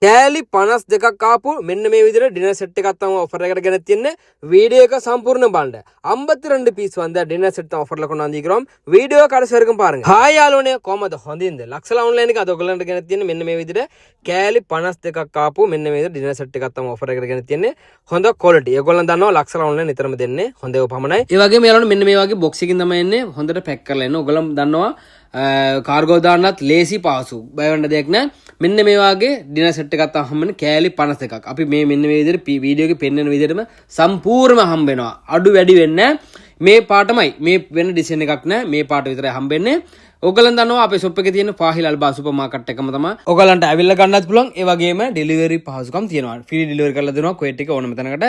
කෑලි 52ක් ආපු මෙන්න මේ විදිහට ඩිනර් සෙට් එකක් තමයි ඔෆර් එකට ගෙන තියන්නේ. வீடியோ එක සම්පූර්ණ බලන්න. 52 பீஸ் வந்த டின்னர் செட் தான் ஆஃபர்ல கொண்டு வந்திருக்கிறோம். வீடியோ கடைசி வரைக்கும் பாருங்க. ஹாய் යාළුවනේ කොහමද හොඳින්ද? ලක්ෂල ඔන්ලයින් එක අද ඔයගලන්ට ගෙන තියන්නේ මෙන්න මේ විදිහට කෑලි 52ක් ආපු මෙන්න මේ විදිහට ඩිනර් සෙට් එකක් තමයි ඔෆර් එකට ගෙන තියන්නේ. හොඳ ක්වොලිටි. ඒගොල්ලන් දන්නවා ලක්ෂල ඔන්ලයින් නිතරම දෙන්නේ හොඳ ඒවා පමණයි. ඒ වගේම යාළුවනේ මෙන්න මේ වගේ බොක්ස් එකකින් තමයි එන්නේ. හොඳට පැක් කරලා එන්නේ. ඔයගොල්ලන් දන්නවා කාර්ගෝ දාන්නත් ලේසි පාසු බය වෙන්න දෙයක් නැහැ. මෙන්න මේ වාගේ ඩිනර් සෙට් එකක් තමයි හම්බෙන්නේ කෑලි 52ක්. අපි මේ මෙන්න මේ විදිහට වීඩියෝ එකේ පෙන්වන විදිහටම සම්පූර්ණම හම්බ වෙනවා. අඩු වැඩි වෙන්නේ මේ පාටමයි. මේ වෙන ඩිසයින් එකක් නැහැ. මේ පාට විතරයි හම්බෙන්නේ. ඔයගලන් දන්නවා අපේ ෂොප් එකේ තියෙන ෆාහිල් අල්බා සුපර් මාකට් එකම තමයි. ඔයගලන්ට ඇවිල්ලා ගන්නත් පුළුවන්. ඒ වගේම ඩෙලිවරි පහසුකම් තියෙනවා. ෆ්‍රී ඩෙලිවරි කරලා දෙනවා කුවේට් එක ඕනම තැනකට.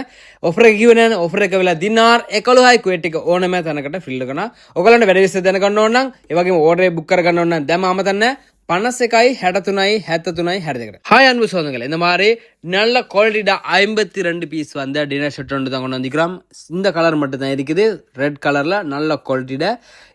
ඔෆර් එක කිව්වේ නෑනේ. ඔෆර් එක වෙලා දිනාර් 11යි කුවේට් එක ඕනම තැනකට ෆිල් කරනවා. ඔයගලන්ට වැඩි විස්තර දැනගන්න ඕන නම් ඒ වගේම ඕඩර් එක බුක් කරගන්න ඕන නම් දැන් අමතන්න 51 63 73 62. ஹாய் அன்பு சொந்தங்களே, இந்த மாதிரி நல்ல குவாலிட்டியா 52 பீஸ் வந்து டின்னர் செட் ஒன்று தான் கொண்டு வந்திருக்கிறோம். இந்த கலர் மட்டும் தான் இருக்குது, ரெட் கலர்ல நல்ல குவாலிட்டியா.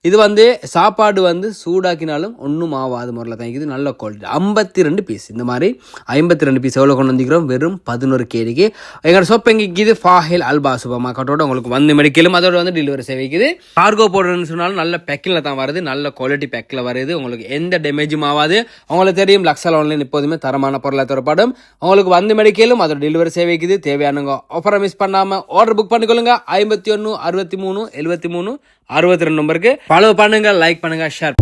இது வந்து சாப்பாடு வந்து சூடாக்கினாலும் ஒன்றும் ஆகாத முறையில் தான் இருக்குது. நல்ல குவாலிட்டி 52 பீஸ். இந்த மாதிரி 52 பீஸ் எவ்வளோ கொண்டு வந்திருக்கிறோம்? வெறும் 11 கேடிக்கு. எங்களோட ஷாப் எங்கே இருக்குது? ஃபாஹில் அல்பா சூப்பர் மார்க்கெட்டோட உங்களுக்கு வந்து மெடிக்கலும் அதோட வந்து டெலிவரி சேவைக்குது. கார்கோ போடுறதுன்னு சொன்னாலும் நல்ல பேக்கில் தான் வருது, நல்ல குவாலிட்டி பேக்கில் வருது. உங்களுக்கு எந்த டேமேஜும் ஆகாது. உங்களுக்கு தெரியும் லக்ஸல் ஆன்லைன் எப்போதுமே தரமான பொருளை தரப்படும். உங்களுக்கு வந்து மெடிக்கலும் அதோட டெலிவரி சேவைக்குது. தேவையானவங்க ஆஃபரை மிஸ் பண்ணாம ஆர்டர் புக் பண்ணிக்கொள்ளுங்க. 51 63 73 72 நம்பருக்கு ஃபாலோ பண்ணுங்க, லைக் பண்ணுங்க, ஷேர்